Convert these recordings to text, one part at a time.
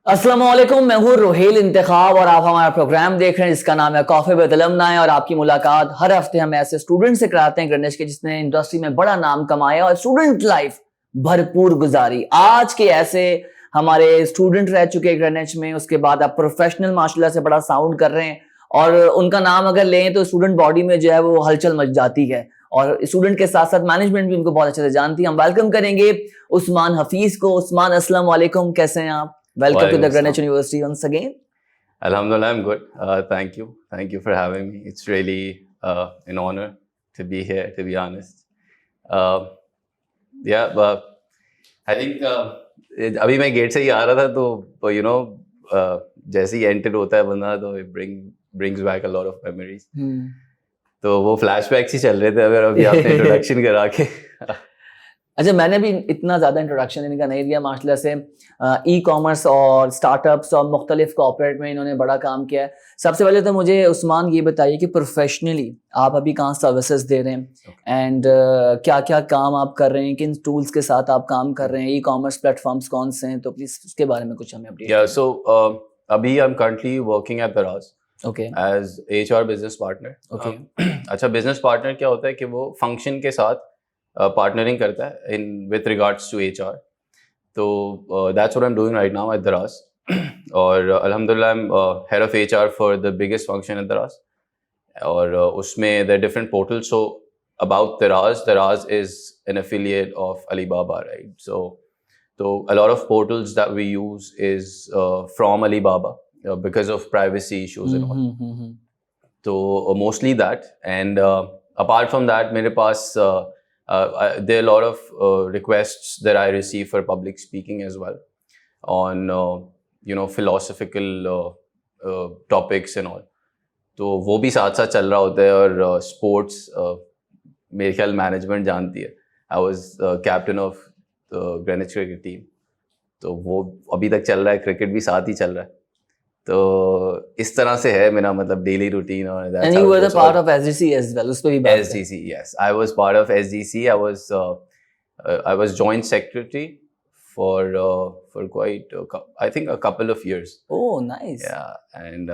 अस्सलामुअलैकुम, मैं हूँ रोहेल इंतखाब और आप हमारा प्रोग्राम देख रहे हैं जिसका नाम है कॉफी विद अलुमनाई। और आपकी मुलाकात हर हफ्ते हम ऐसे स्टूडेंट से कराते हैं ग्रेनिच के जिसने इंडस्ट्री में बड़ा नाम कमाया और स्टूडेंट लाइफ भरपूर गुजारी। आज के ऐसे हमारे स्टूडेंट रह चुके हैं ग्रेनिच में, उसके बाद आप प्रोफेशनल माशाल्लाह से बड़ा साउंड कर रहे हैं और उनका नाम अगर लें तो स्टूडेंट बॉडी में जो है वो हलचल मच जाती है और स्टूडेंट के साथ साथ मैनेजमेंट भी उनको बहुत अच्छे से जानती है। हम वेलकम करेंगे उस्मान हफीज को। उस्मान, अस्सलाम वालेकुम, कैसे हैं आप? Welcome to the Greenwich University once again. Alhamdulillah, I'm good. Thank you. Thank you for having me. It's really an honor to be here, to be honest. Yeah, but I think अभी मैं gate से ही आ रहा था तो जैसे ही enter होता है बंदा तो it brings back a lot of memories. तो वो फ्लैशबैक्स ही चल रहे थे अभी आपने इंट्रोडक्शन करा के। अच्छा, मैंने भी इतना ज़्यादा इंट्रोडक्शन इनका नहीं दिया माशाल्लाह से। ई कॉमर्स और स्टार्टअप्स और मुख्तलिफ कॉर्पोरेट में इन्होंने बड़ा काम किया है। सबसे पहले तो मुझे उस्मान ये बताइए कि प्रोफेशनली आप अभी कहाँ सर्विसेज दे रहे हैं एंड क्या क्या काम आप कर रहे हैं, किन टूल्स के साथ आप काम कर रहे हैं, ई कॉमर्स प्लेटफॉर्म्स कौन से हैं, तो प्लीज़ उसके बारे में कुछ हमें अपडेट। सो अभी I am currently working at दराज एज HR बिजनेस पार्टनर। अच्छा, बिजनेस पार्टनर क्या होता है कि वो फंक्शन के साथ पार्टनरिंग करता है in with regards to HR। तो that's what I am doing right now at Daraz. और अल्हम्दुलिल्लाह I am head of HR for the biggest function at Daraz. और उसमें the different portals. So about Daraz is an affiliate of Alibaba, right? So a lot of portals that we use is from Alibaba because of privacy issues and all. So mostly that, and apart from that मेरे पास there are a lot of requests that I receive for public speaking as well on philosophical topics and all. तो वो भी साथ साथ चल रहा होता है। और स्पोर्ट्स मेरे ख्याल मैनेजमेंट जानती है। I was captain of Greenwich cricket team, तो वो अभी तक चल रहा है, क्रिकेट भी साथ ही चल रहा है। तो इस तरह से है मेरा मतलब डेली रूटीन। और and you were the part of SGC as well, उस पे भी बात है। SGC, yes, I was part of SGC. I was joint secretary for quite I think a couple of years. Oh, nice. Yeah, and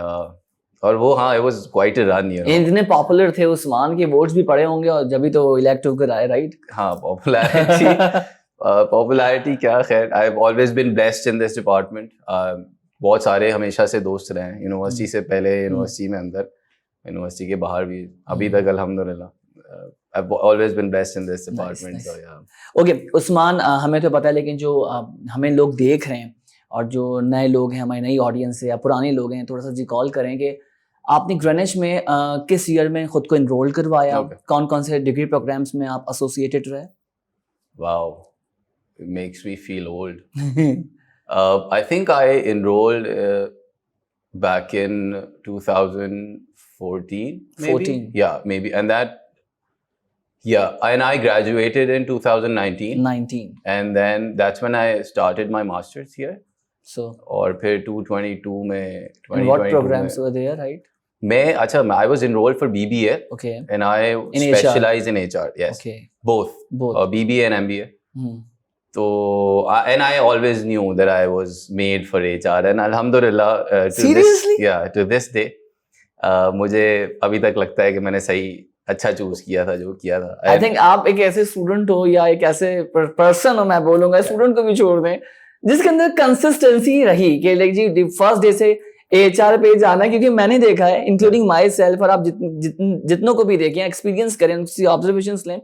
और वो हाँ, it was quite a run, you know. इतने popular थे उस्मान के votes भी पड़े होंगे और जब भी तो इलेक्ट होकर आए, राइट? हाँ, पॉपुलैरिटी क्या, खैर I have always been blessed in this department. बहुत सारे हमेशा से दोस्त रहे हैं, यूनिवर्सिटी से पहले, यूनिवर्सिटी में अंदर, यूनिवर्सिटी के बाहर भी, अभी तक अल्हम्दुलिल्लाह I've always been blessed in this department. Nice. So yeah. Okay, Usman, हमें तो पता है लेकिन जो हमें लोग देख रहे हैं और जो नए लोग हैं, हमारी नई ऑडियंस है या पुराने लोग हैं, थोड़ा सा रिकॉल करें कि आपने ग्रेनिच में किस ईयर में खुद को इनरोल करवाया, कौन कौन से डिग्री प्रोग्राम्स में आप एसोसिएटेड रहे? Wow, it makes me feel old. I think I enrolled back in 2014, maybe? 14. Yeah, maybe. And I graduated in 2019. And then that's when I started my master's here. So. और फिर 2022 में. And what programs were there, right? I was enrolled for BBA. Okay. And I specialize in HR. Yes. Okay. Both. BBA and MBA. So, and I always knew that I was made for HR, and alhamdulillah, seriously? To this day, मुझे अभी तक लगता है कि मैंने सही अच्छा choose किया था जो किया था। I think आप एक ऐसे स्टूडेंट हो या एक ऐसे पर्सन हो, मैं बोलूंगा स्टूडेंट को भी छोड़ दें, जिसके अंदर कंसिस्टेंसी रही कि लाइक जी फर्स्ट डे से HR पे जाना, क्योंकि मैंने देखा है इंक्लूडिंग माई सेल्फ, और आप जितनों को भी देखें, एक्सपीरियंस करें, उसकी ऑब्जर्वेशंस लें,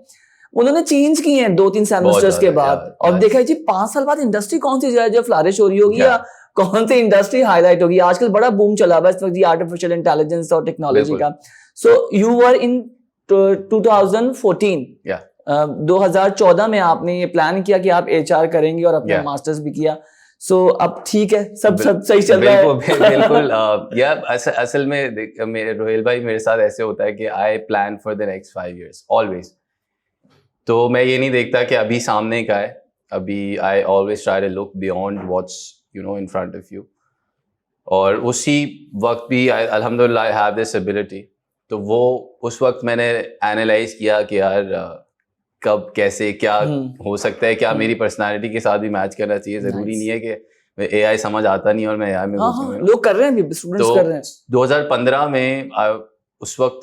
उन्होंने चेंज किए हैं 2-3 सेमेस्टर्स के बाद। और देखा है जी 5 साल बाद इंडस्ट्री कौन सी जो फ्लरिश हो रही होगी या कौन सी इंडस्ट्री हाईलाइट होगी। आजकल बड़ा बूम चला हुआ है इस वक्त जी आर्टिफिशियल इंटेलिजेंस और टेक्नोलॉजी का। सो यू वर इन 2014, 2014 में आपने ये प्लान किया कि आप HR करेंगे और अपना मास्टर्स भी किया। सो अब ठीक है, सब सही चल रहा है। बिल्कुल। असल में रोहेल भाई, मेरे साथ ऐसे होता है कि I plan for the next 5 years always. तो मैं ये नहीं देखता कि अभी सामने का है, अभी I always try to look beyond what's in front of you. और उसी वक्त भी अल्हम्दुलिल्लाह आई हैव दिस एबिलिटी। तो वो उस वक्त मैंने एनालाइज किया कि यार कब कैसे क्या हो सकता है, क्या मेरी पर्सनालिटी के साथ भी मैच करना चाहिए। ज़रूरी नहीं है कि AI समझ आता नहीं और मैं AI में घुस गया। लोग कर रहे हैं, स्टूडेंट्स कर रहे हैं। 2015 में उस वक्त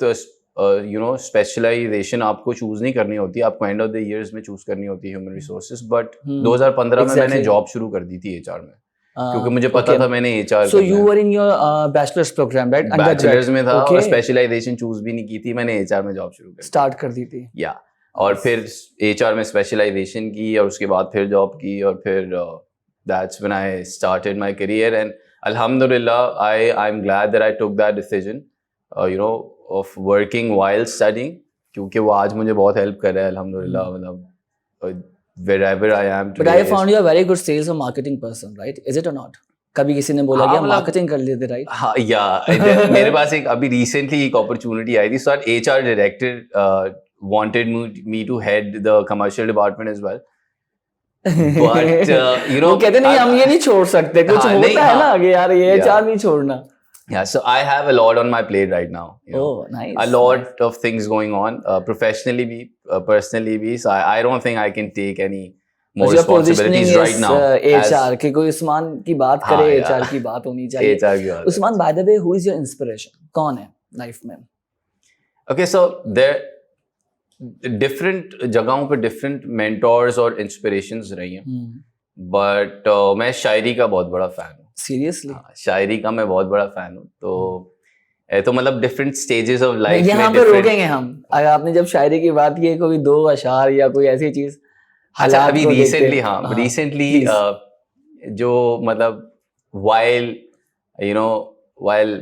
स्पेशलाइजेशन आपको चूज नहीं करनी होती, आपको एंड ऑफ द ईयर्स में चूज करनी होती है ह्यूमन रिसोर्सेज, बट 2015 में मैंने जॉब शुरू कर दी थी HR में, क्योंकि मुझे पता था मैंने HR So you were in your bachelor's program, right? Bachelors में था और स्पेशलाइजेशन चूज भी नहीं की थी, मैंने HR में जॉब शुरू स्टार्ट कर दी थी। या और फिर HR में स्पेशलाइजेशन की और उसके बाद फिर जॉब की और फिर that's when I started my career, and alhamdulillah I'm glad that I took that decision of working while studying, क्योंकि वो आज मुझे बहुत हेल्प कर रहा है अल्हम्दुलिल्लाह, मतलब wherever I am today. But I found you a very good sales or marketing person, right? Is it or not? कभी किसी ने बोला कि हम मार्केटिंग कर लेते, राइट? हाँ, या मेरे पास एक अभी रिसेंटली एक अपॉर्चुनिटी आई थी, सो HR director wanted me to head the commercial department as well. But वो कहते नहीं हम ये नहीं छोड़ सकते, कुछ होता है ना आगे यार, ये HR नहीं छोड़ना। Yeah, so I have a lot on my plate right now. Oh, nice. A lot of things going on, professionally bhi, personally bhi. So I don't think I can take any more responsibilities right now. HR कि कोई उस्मान की बात करे, HR की बात होनी चाहिए। HR की बात। Usman, by the way, who is your inspiration? कौन है लाइफ में? Okay, so there different जगहों पे different mentors और inspirations रही हैं, but मैं शायरी का बहुत बड़ा fan हूँ। Seriously? शायरी का मैं बहुत बड़ा फैन हूँ, तो मतलब डिफरेंट स्टेजेस ऑफ लाइफ यहाँ पे रोकेंगे हम, अगर आपने जब शायरी की बात की, कोई दो अशार या कोई ऐसी चीज। अच्छा, अभी रिसेंटली जो मतलब while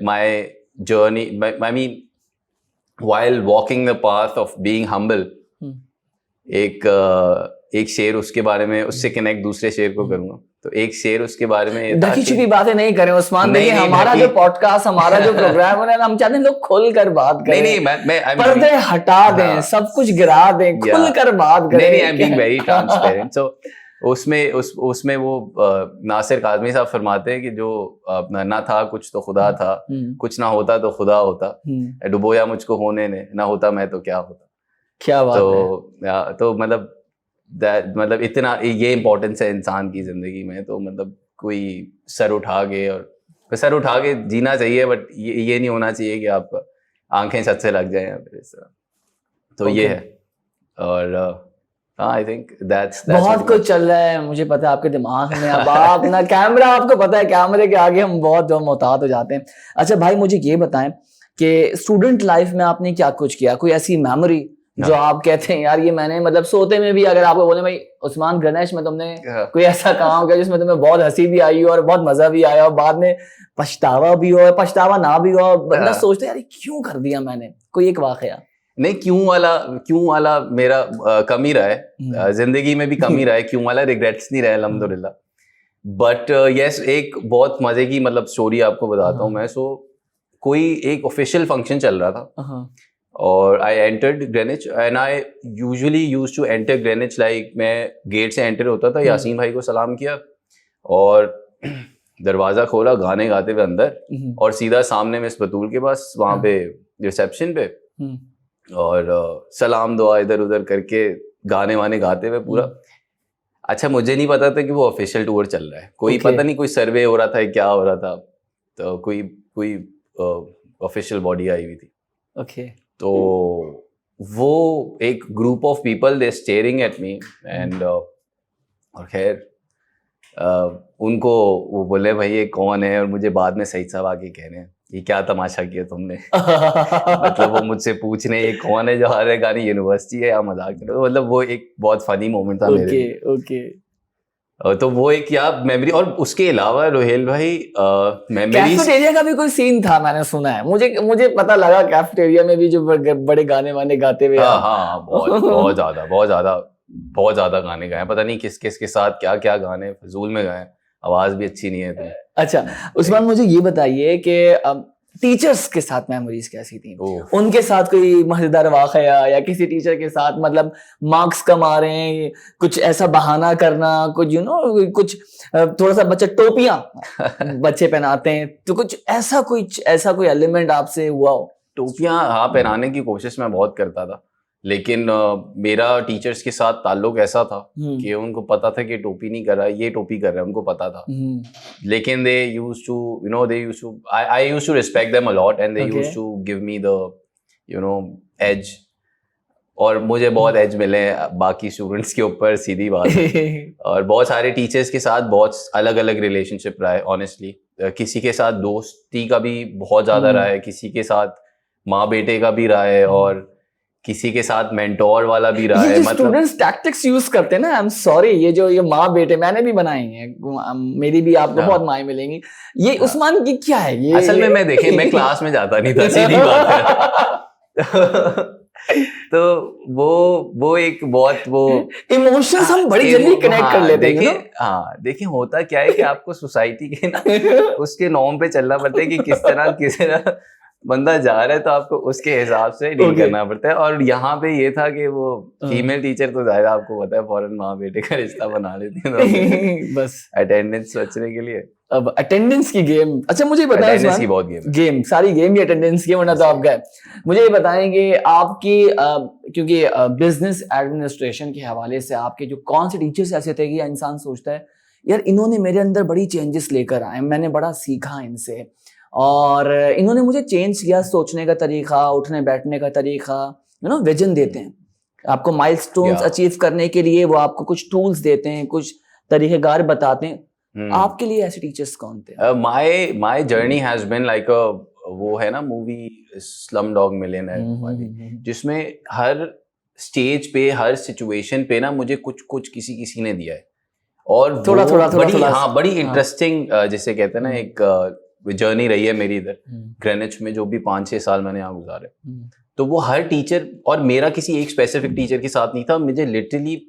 my journey, I mean while walking the path of being humble, एक शेर उसके बारे में, उससे कनेक्ट दूसरे शेर को करूंगा, तो एक शेर उसके बारे में। ढकी छुपी बातें नहीं करें उस्मान, देखिए हमारा जो पॉडकास्ट, हमारा जो प्रोग्राम है ना, हम चाहते हैं लोग खुल कर बात करें। नहीं मैं पर्दे हटा दें, सब कुछ गिरा दें, खुल कर बात करें। नहीं, I am being very transparent. So उसमें वो नासिर काज़मी साहब फरमाते हैं कि जो ना था कुछ तो खुदा था, कुछ ना होता तो खुदा होता, डुबोया मुझको होने ने, ना होता मैं तो क्या होता। क्या बात है। तो मतलब इतना ये इम्पोर्टेंस है इंसान की जिंदगी में, तो मतलब कोई सर उठा के जीना चाहिए, बट ये नहीं होना चाहिए कि आप आंखें छत से लग जाएं इस तरह। तो ये है, और आई थिंक दैट्स बहुत कुछ चल रहा है, मुझे पता है आपके दिमाग में। अब आप ना कैमरा, आपको पता है कैमरे के आगे हम बहुत मोहतात हो जाते हैं। अच्छा भाई, मुझे ये बताएं कि स्टूडेंट लाइफ में आपने क्या कुछ किया, कोई ऐसी मेमोरी जो आप कहते हैं यार ये मैंने, मतलब सोते में भी अगर आपको बोले भाई उस्मान गणेश में तुमने कोई ऐसा काम किया जिसमें तुम्हें बहुत हंसी भी आई हो और बहुत मजा भी आया और बाद में पछतावा भी हो, पछतावा ना भी हो, बंदा सोचते यार क्यों कर दिया मैंने, कोई एक वाकया? नहीं, क्यों वाला मेरा कम ही रहा है, जिंदगी में भी कम ही रहा है, क्यों वाला रिग्रेट्स नहीं रहा अल्हम्दुलिल्लाह। बट यस, एक बहुत मजे की मतलब स्टोरी आपको बताता हूँ मैं। सो कोई एक ऑफिशियल फंक्शन चल रहा था और I entered Greenwich, and I usually used to enter Greenwich like मैं गेट से एंटर होता था, यासीन भाई को सलाम किया और दरवाजा खोला, गाने गाते हुए अंदर, और सीधा सामने मिस बतूल के पास, वहां पे रिसेप्शन पे, और सलाम दुआ इधर उधर करके गाने वाने गाते हुए पूरा। अच्छा, मुझे नहीं पता था कि वो ऑफिशियल टूर चल रहा है, कोई पता नहीं कोई सर्वे हो रहा था, क्या हो रहा था, तो कोई ऑफिशियल बॉडी आई हुई थी। ओके, तो वो एक group of people they staring at me, and और खैर उनको वो बोले भाई ये कौन है, और मुझे बाद में सईद साहब आके कह रहे हैं ये क्या तमाशा किया तुमने। मतलब वो मुझसे पूछ रहे ये कौन है जो हर गानी यूनिवर्सिटी है या मजाक कर रहे हो। मतलब वो एक बहुत फनी मोमेंट था मेरे लिए। ओके, तो वो एक याद मेमोरी। और उसके अलावा रोहेल भाई मेमोरीज, कैफेटेरिया का भी कोई सीन था मैंने सुना है, मुझे पता लगा कैफेटेरिया में भी जो बड़े गाने वाने गाते हुए। हाँ, बहुत ज्यादा गाने गाए, पता नहीं किस के साथ क्या क्या गाने फजूल में गाए, आवाज भी अच्छी नहीं है तो। अच्छा उस्मान, मुझे ये बताइए कि टीचर्स के साथ मेमोरीज कैसी थी? उनके साथ कोई मजेदार वाकया या किसी टीचर के साथ मतलब मार्क्स कम आ रहे हैं, कुछ ऐसा बहाना करना, कुछ कुछ थोड़ा सा बच्चा टोपियां बच्चे पहनाते हैं, तो कुछ ऐसा कोई एलिमेंट आपसे हुआ हो? टोपियां हाँ पहनाने की कोशिश मैं बहुत करता था, लेकिन मेरा टीचर्स के साथ ताल्लुक ऐसा था कि उनको पता था कि टोपी नहीं कर रहा, ये टोपी कर रहा है, उनको पता था। लेकिन they used to, you know, I used to respect them a lot and they used to give me the, you know, edge. और मुझे बहुत एज मिले बाकी स्टूडेंट्स के ऊपर, सीधी बात है। और बहुत सारे टीचर्स के साथ बहुत अलग अलग रिलेशनशिप रहा है ऑनेस्टली। किसी के साथ दोस्ती का भी बहुत ज़्यादा रहा है, किसी के साथ माँ बेटे का भी रहा है, और किसी के साथ मेंटोर वाला भी रहा है। मतलब स्टूडेंट्स टैक्टिक्स यूज करते हैं ना, आई एम सॉरी, ये माँ बेटे मैंने भी बनाई है, मेरी भी आपको बहुत माएँ मिलेंगी। ये उस्मान की क्या है ये? असल में मैं देखे, मैं क्लास में जाता नहीं था, सीधी बात है। तो वो एक बहुत वो इमोशंस हम बड़ी जल्दी कनेक्ट कर लेते हैं। देखिए होता क्या है कि आपको सोसाइटी के ना उसके नॉर्म पे चलना पड़ता है कि किस तरह बंदा जा रहा है, तो आपको उसके हिसाब से डील करना पड़ता है। और यहाँ पे ये था कि वो फीमेल टीचर तो जाहिर आपको पता है फौरन माँ बेटे का रिश्ता बना लेती है, बस अटेंडेंस बचने के लिए। अब अटेंडेंस की गेम, अच्छा मुझे बताएं, अटेंडेंस की बहुत गेम सारी गेम ही अटेंडेंस की, वरना तो आप गए। मुझे ये बताएं कि आपकी क्योंकि बिजनेस एडमिनिस्ट्रेशन के हवाले से आपके जो कौन से टीचर्स ऐसे थे कि इंसान सोचता है यार इन्होंने मेरे अंदर बड़ी चेंजेस लेकर आए, मैंने बड़ा सीखा इनसे, और इन्होंने मुझे चेंज किया सोचने का तरीका, उठने बैठने का तरीका, यू नो, विजन देते हैं आपको माइलस्टोन्स अचीव करने के लिए, वो आपको कुछ टूल्स देते हैं, कुछ तरीकेकार बताते हैं। आपके लिए ऐसे टीचर्स कौन थे? My journey has been like वो है ना मूवी स्लम डॉग मिलियनेयर वाली, जिसमें हर स्टेज पे, हर सिचुएशन पे ना मुझे कुछ किसी ने दिया है, और थोड़ा बड़ी इंटरेस्टिंग जिसे कहते हैं ना एक जर्नी रही है मेरी इधर ग्रेनिच में, जो भी 5-6 साल मैंने यहाँ गुजारे। तो वो हर टीचर, और मेरा किसी एक स्पेसिफिक टीचर के साथ नहीं था, मुझे लिटरली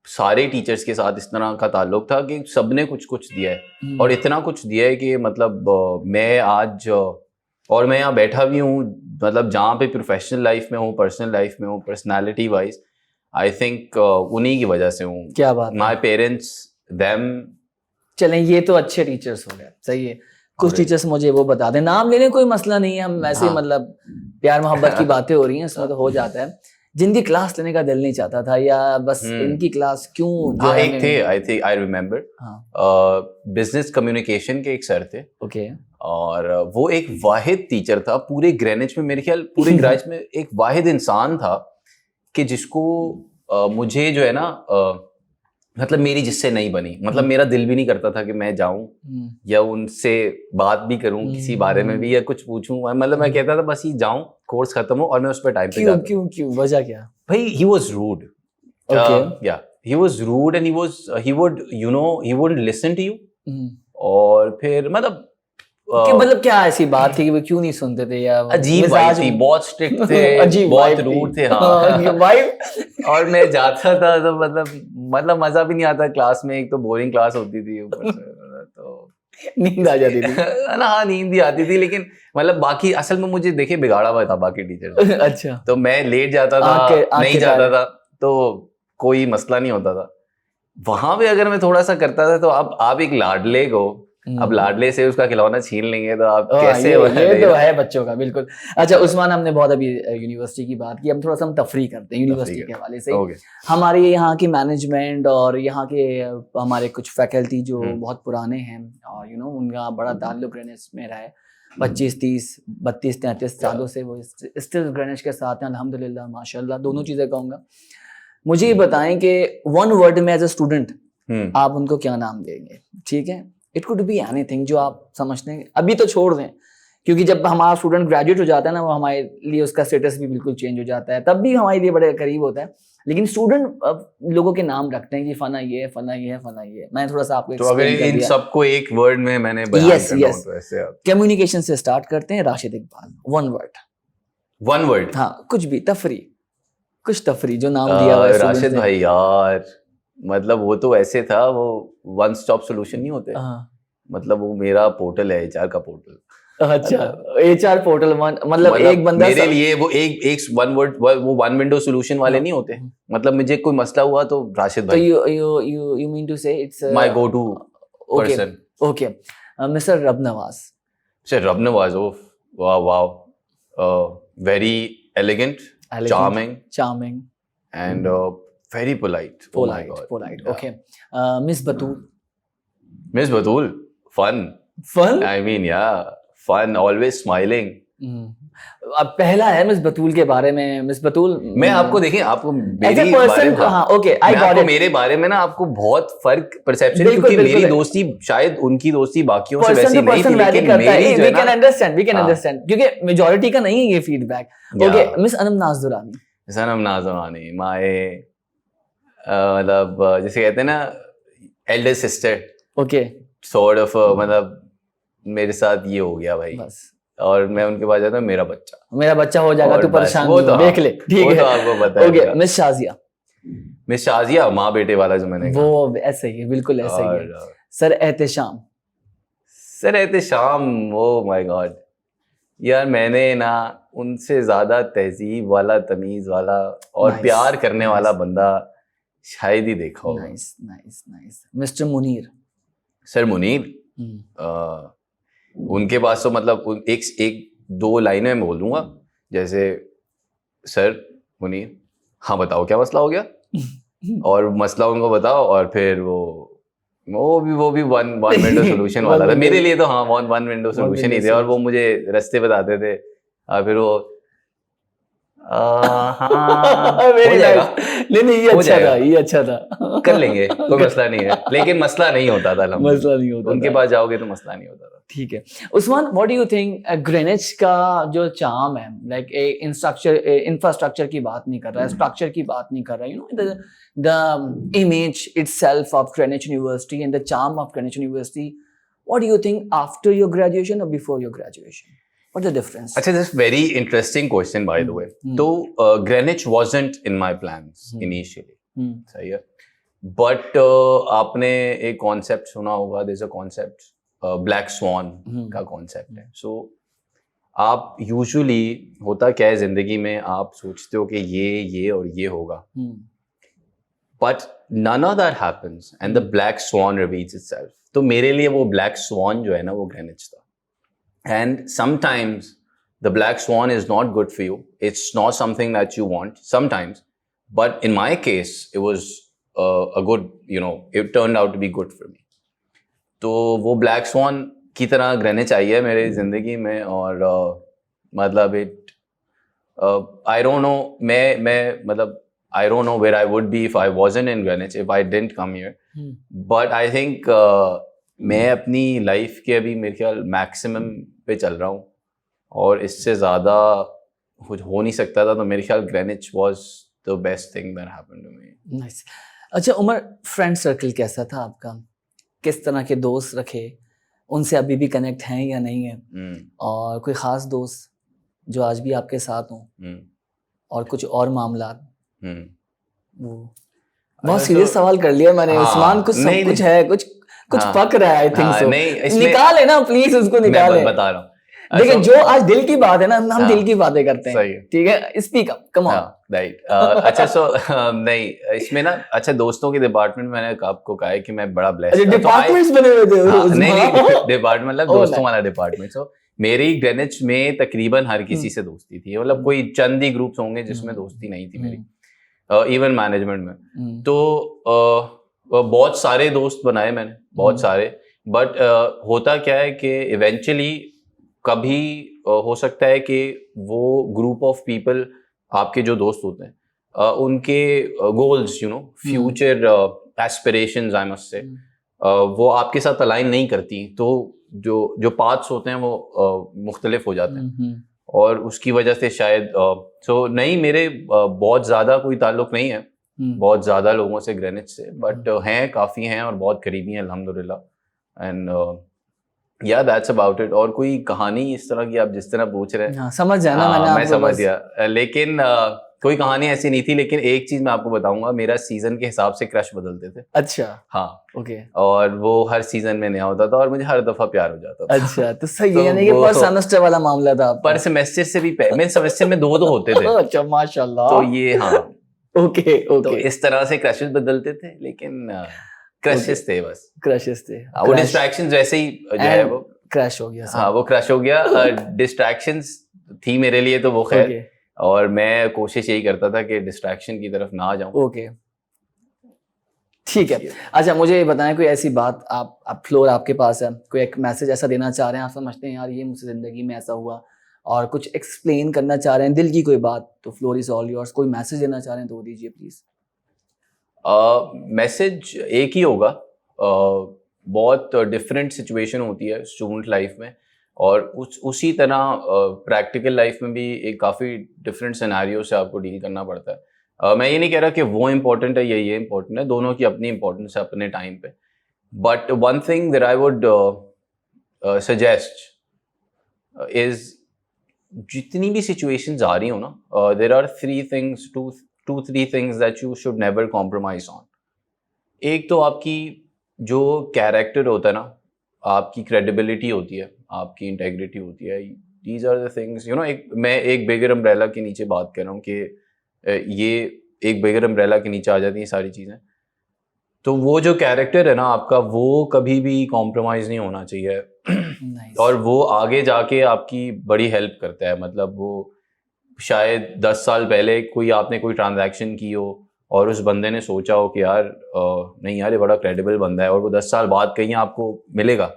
सारे टीचर्स के साथ इस तरह का ताल्लुक था कि सबने कुछ दिया है, और इतना कुछ दिया है कि मतलब मैं आज और मैं यहाँ बैठा भी हूँ, मतलब जहाँ पे प्रोफेशनल लाइफ में हूँ, पर्सनल लाइफ में हूँ, पर्सनैलिटी वाइज आई थिंक उन्हीं की वजह से हूँ। क्या बात, माई पेरेंट्स, देम। चलें, ये तो अच्छे टीचर्स हो गए, सही है। कुछ टीचर्स मुझे वो बता दें, नाम लेने कोई मसला नहीं है, हम वैसे मतलब प्यार मोहब्बत की बातें हो रही हैं, इसमें तो हो जाता है। जिनकी क्लास लेने का दिल नहीं चाहता था, या बस इनकी क्लास क्यों जो है, एक थे, आई रिमेम्बर, बिजनेस कम्युनिकेशन के एक सर थे, ओके, और वो एक वाहिद टीचर था पूरे ग्रेनिच में, मेरे ख्याल पूरे ग्रेनिच में एक वाहिद इंसान था कि जिसको मुझे जो है ना मतलब मेरी जिससे नहीं बनी, मतलब मेरा दिल भी नहीं करता था कि मैं जाऊं या उनसे बात भी करूं किसी बारे में भी, या कुछ पूछूं, मतलब मैं कहता था बस ही जाऊं, कोर्स खत्म हो और मैं उस पर टाइम पे जाता। क्यों वजह क्या? भाई ही वाज रूड, या he was rude and he would you know he wouldn't listen to you, और फिर मतलब क्या ऐसी बात थी कि वो क्यों नहीं सुनते थे, या अजीब वाइब थी, बहुत स्ट्रिक्ट थे, बहुत रूड थे, हाँ वाइब। और मैं जाता था तो मतलब मजा भी नहीं आता क्लास में, एक तो बोरिंग क्लास होती थी, ऊपर से तो नींद आ जाती थी ना, हाँ नींद भी आती थी, लेकिन मतलब बाकी असल में मुझे देखे बिगाड़ा हुआ था बाकी टीचर। अच्छा, तो मैं लेट जाता था, नहीं जाता था, तो कोई मसला नहीं होता था। वहां पे अगर मैं थोड़ा सा करता था, तो अब आप एक लाडले को, अब लाडले से उसका खिलौना छीन लेंगे तो आप कैसे? ये तो है बच्चों का, बिल्कुल। अच्छा उस्मान, हमने बहुत अभी यूनिवर्सिटी की बात की, अब थोड़ा सा हम तफरी करते हैं यूनिवर्सिटी के हवाले से। हमारे यहाँ की मैनेजमेंट और यहाँ के हमारे कुछ फैकल्टी जो बहुत पुराने हैं, और यू नो उनका बड़ा ताल्लुक ग्रेनिच में रहा है, 25, 30, 32, 33 सालों से वो स्टिल ग्रेनिच के साथ हैं, अल्हम्दुलिल्लाह माशाल्लाह, दोनों चीजें कहूँगा। मुझे ये बताएं कि वन वर्ड में एज ए स्टूडेंट आप उनको क्या नाम देंगे? ठीक है, इट कुड बी एनीथिंग जो आप समझते हैं, अभी तो छोड़ दें, क्योंकि जब हमारा स्टूडेंट ग्रेजुएट हो जाता है ना, वो हमारे लिए उसका स्टेटस भी बिल्कुल चेंज हो जाता है, तब भी हमारे लिए बड़े करीब होता है। लेकिन स्टूडेंट लोगों के नाम रखते हैं कि फना ये है, फना ये है, फना ये है। मैं थोड़ा सा आपको तो अगर इन सबको एक वर्ड में मैंने बयान करना हो तो ऐसे आप कम्युनिकेशन से स्टार्ट करते हैं। राशिद इकबाल, वन वर्ड, हाँ कुछ भी, कुछ तफरी जो नाम दिया हुआ है राशिद भाई यार, मतलब वो तो ऐसे था, वो वन स्टॉप सोल्यूशन नहीं होते, मतलब वो मेरा पोर्टल है, एचआर का पोर्टल। अच्छा, एचआर पोर्टल, मतलब एक बंदा मेरे लिए वो एक वन वर्ड, वो वन विंडो सोल्यूशन वाले नहीं होते, मतलब मुझे कोई मसला हुआ तो राशिद भाई। तो you mean to say it's my go to person. Okay, Mr. Rabnawaz. Sir Rabnawaz, oh wow, very elegant, charming and very polite. Oh my God. Polite. Yeah. Okay. Miss Batul. Miss Batul, fun. I mean, yeah, fun, always smiling. अब पहला है miss बतूल के बारे में. Miss बतूल, मैं आपको देखिए, आपको मेरी बारे में, हाँ, ओके, आई गॉट इट. मेरे बारे में ना आपको बहुत फर्क परसेप्शन, क्योंकि मेरी दोस्ती शायद उनकी दोस्ती बाकियों से वैसी नहीं थी, लेकिन मेरी जो है ना, वी कैन अंडरस्टैंड क्योंकि मेजॉरिटी का नहीं है ये फीडबैक. ओके, मिस अनम नाज दुरानी. मिस अनम नाज दुरानी माय मतलब जैसे कहते हैं ना Elder sister. Okay, sort of मतलब मेरे साथ ये हो गया भाई बस. और मैं उनके पास जाता हूँ, मेरा बच्चा हो जाएगा, तू परेशान नहीं, देख ले, ठीक है, आपको पता है. ओके, मिस शाजिया माँ बेटे वाला जो मैंने वो ऐसे ही है, बिल्कुल ऐसे ही है. Sir Ehtesham, oh my God यार, मैंने ना उनसे ज्यादा तहजीब वाला, तमीज वाला और प्यार करने वाला बंदा शायद ही देखा होगा. Nice. Mister Munir. Sir Munir, उनके पास तो मतलब एक दो लाइनें मैं बोल दूंगा, जैसे सर मुनीर, हाँ बताओ क्या मसला हो गया, और मसला उनको बताओ, और फिर वो भी वन विंडो सोल्यूशन वाला था मेरे लिए. तो हाँ, वन विंडो सोल्यूशन ही थे, और वो मुझे रास्ते बताते थे, और फिर वो हाँ हो जाएगा. नहीं, ये अच्छा था, कर लेंगे, कोई मसला नहीं है. लेकिन मसला नहीं होता था, उनके पास जाओगे तो मसला नहीं होता था. ठीक है Usman, what do you think Greenwich का जो चार्म है, लाइक इंफ्रास्ट्रक्चर की बात नहीं कर रहा है, स्ट्रक्चर की बात नहीं कर रहा है, you know the image itself of Greenwich University and the charm of Greenwich University, what do you think after your graduation और before your graduation? What's the difference? अच्छा, this is very interesting question by the way. तो Greenwich wasn't in my plans initially. सही है. But आपने एक concept सुना होगा, there's a concept, Black Swan का concept है. So आप usually होता क्या है जिंदगी में, आप सोचते हो कि ये और ये होगा. But none of that happens and the Black Swan reveals itself. तो मेरे लिए वो Black Swan जो है ना, वो Greenwich था. And sometimes the black swan is not good for you. It's not something that you want sometimes. But in my case, it was a good, it turned out to be good for me. तो वो black swan की तरह Greenwich आई है मेरे जिंदगी में, और मतलब I don't know, मैं मतलब I don't know where I would be if I wasn't in Greenwich, if I didn't come here. But I think मैं अपनी लाइफ के अभी मेरे ख्याल मैक्सिमम पे चल रहा हूँ, और इससे ज़्यादा कुछ हो नहीं सकता था. तो मेरे ख्याल Greenwich was the best thing that happened to me. Nice. अच्छा उमर, फ्रेंड सर्कल कैसा था आपका? किस तरह के दोस्त रखे? उनसे अभी भी कनेक्ट हैं या नहीं है? और कोई ख़ास दोस्त जो आज भी आपके साथ हों, और कुछ और मामला? वो बहुत सीरियस सवाल कर लिया मैंने. उस्मान, कुछ सब कुछ है, कुछ पक रहा है, आई थिंक सो. निकाले ना प्लीज, उसको निकाले. मैं बता रहा हूँ, देखिए जो आज दिल की बात है ना, हम दिल की बातें करते हैं, ठीक है, speak up, come on. Right. अच्छा, सो नहीं, इसमें ना, अच्छा दोस्तों के डिपार्टमेंट में मैंने आपको कहा है कि मैं बड़ा ब्लेस्ड हूं. डिपार्टमेंट्स बने हुए थे? नहीं, डिपार्टमेंट मतलब दोस्तों वाला डिपार्टमेंट. सो मेरी ग्रेनिच में तकरीबन हर किसी से दोस्ती थी, मतलब कोई चंद ही ग्रुप्स होंगे जिसमें दोस्ती नहीं थी मेरी, इवन मैनेजमेंट में. तो बहुत सारे दोस्त बनाए मैंने, बहुत सारे. बट होता क्या है कि इवेंचुअली कभी हो सकता है कि वो ग्रुप ऑफ पीपल, आपके जो दोस्त होते हैं, उनके goals, future aspirations, I must say, वो आपके साथ अलाइन नहीं करती. तो जो पाथ्स होते हैं वो मुख्तलिफ हो जाते हैं, और उसकी वजह से शायद सो नहीं, मेरे बहुत ज़्यादा कोई ताल्लुक नहीं है बहुत ज्यादा लोगों से ग्रेनिच से, बट हैं, काफी हैं और बहुत करीबी हैं अल्हम्दुलिल्लाह. एंड या दैट्स अबाउट इट. और कोई कहानी इस तरह की आप जिस तरह पूछ रहे हैं, समझ जाना, मैं समझ गया. लेकिन कोई कहानी ऐसी नहीं थी. लेकिन एक चीज मैं आपको बताऊंगा, मेरा सीजन के हिसाब से क्रश बदलते थे. अच्छा. हाँ, ओके. और वो हर सीजन में नया होता था, और मुझे हर दफा प्यार हो जाता था. अच्छा, तो सही है. यानी कि पर सेमेस्टर वाला मामला था. पर सेमेस्टर से भी पहले सेमेस्टर में दो होते थे. अच्छा, माशाल्लाह. तो ये, हाँ, ओके. तो इस तरह से क्रशेस बदलते थे, लेकिन क्रशेस थे, बस क्रशेस थे. वो डिस्ट्रैक्शंस वैसे ही जो है वो क्रश हो गया. हाँ, वो क्रश हो गया. डिस्ट्रैक्शंस थी मेरे लिए, तो वो खैर और मैं कोशिश यही करता था कि डिस्ट्रैक्शन की तरफ ना जाऊं। ओके, ठीक है। अच्छा, मुझे ये बताएं कोई ऐसी बात, आप फ्लोर आपके पास है, कोई एक मैसेज ऐसा देना चाह रहे हैं, आप समझते हैं यार ये मुझसे ज़िंदगी में ऐसा हुआ, और कुछ एक्सप्लेन करना चाह रहे हैं, दिल की कोई बात, तो फ्लोर इज़ ऑल योर्स। कोई मैसेज देना चाह रहे हैं तो वो दीजिए प्लीज़। मैसेज एक ही होगा। बहुत डिफरेंट सिचुएशन होती है स्टूडेंट लाइफ में, और उसी तरह प्रैक्टिकल लाइफ में भी एक काफ़ी डिफरेंट सिनेरियो से आपको डील करना पड़ता है। मैं ये नहीं कह रहा कि वो इम्पोर्टेंट है या ये इम्पोर्टेंट है, दोनों की अपनी इम्पोर्टेंस है अपने टाइम पे। But one thing that I would suggest is, जितनी भी सिचुएशंस आ रही हो ना, there are two three things that you should never compromise on. एक तो आपकी जो कैरेक्टर होता है ना, आपकी क्रेडिबिलिटी होती है, आपकी इंटेग्रिटी होती है। These are the things, you know, मैं एक बिगर अम्ब्रेला के नीचे बात कर रहा हूँ कि ये एक बिगर अम्ब्रेला के नीचे आ जाती हैं सारी चीज़ें। तो वो जो कैरेक्टर है ना आपका, वो कभी भी कॉम्प्रोमाइज़ नहीं होना चाहिए। nice. और वो आगे जाके आपकी बड़ी हेल्प करता है। मतलब वो शायद 10 साल पहले आपने कोई ट्रांजैक्शन की हो और उस बंदे ने सोचा हो कि यार नहीं यार ये बड़ा क्रेडिबल बंदा है, और वो 10 साल बाद कहीं आपको मिलेगा,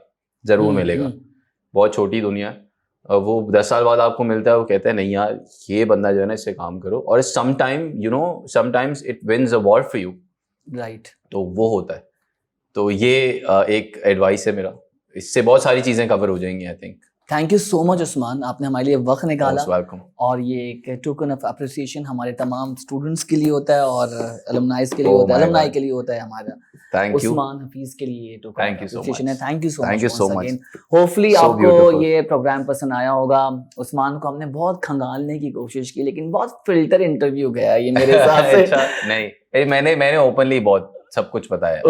ज़रूर मिलेगा। बहुत छोटी दुनिया है। वो 10 साल बाद आपको मिलता है, वो कहता है नहीं यार ये बंदा जो है ना इससे काम करो, और sometimes it wins a war for you, right. तो वो होता है। तो ये एक एडवाइस है मेरा, इससे बहुत सारी चीज़ें कवर हो जाएंगी I think. Thank you so much Usman, आपने हमारे लिए वक्त निकाला, वेलकम। और ये एक टोकन ऑफ अप्रिसिएशन हमारे तमाम स्टूडेंट्स के लिए होता है और अलुमनाइज के लिए होता है, अलुमनाई के लिए होता है हमारा। थैंक यू उस्मान हफीज के लिए टोकन ऑफ अप्रिसिएशन है। Thank you so much. Hopefully आपको ये प्रोग्राम पसंद आया होगा। उस्मान को हमने बहुत खंगालने की कोशिश की, लेकिन बहुत फिल्टर इंटरव्यू गया ये मेरे हिसाब से। नहीं, मैंने ओपनली बहुत सब कुछ बताया।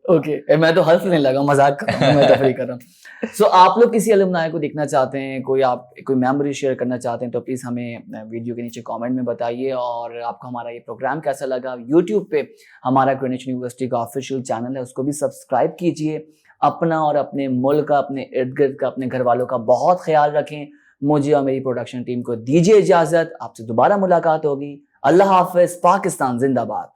ओके, मैं तो हल्फ नहीं लगा, मजाक कर रहा हूँ, मैं तफरी कर रहा हूँ। सो आप लोग किसी अलुमनाई को देखना चाहते हैं, कोई मेमोरी शेयर करना चाहते हैं, तो प्लीज़ हमें वीडियो के नीचे कमेंट में बताइए। और आपको हमारा ये प्रोग्राम कैसा लगा, यूट्यूब पे हमारा ग्रीनिच यूनिवर्सिटी का ऑफिशियल चैनल है, उसको भी सब्सक्राइब कीजिए। अपना और अपने मुल्क का, अपने इर्द गिर्द का, अपने घर वालों का बहुत ख्याल रखें। मुझे और मेरी प्रोडक्शन टीम को दीजिए इजाज़त, आपसे दोबारा मुलाकात होगी। अल्लाह हाफ़िज़, पाकिस्तान जिंदाबाद।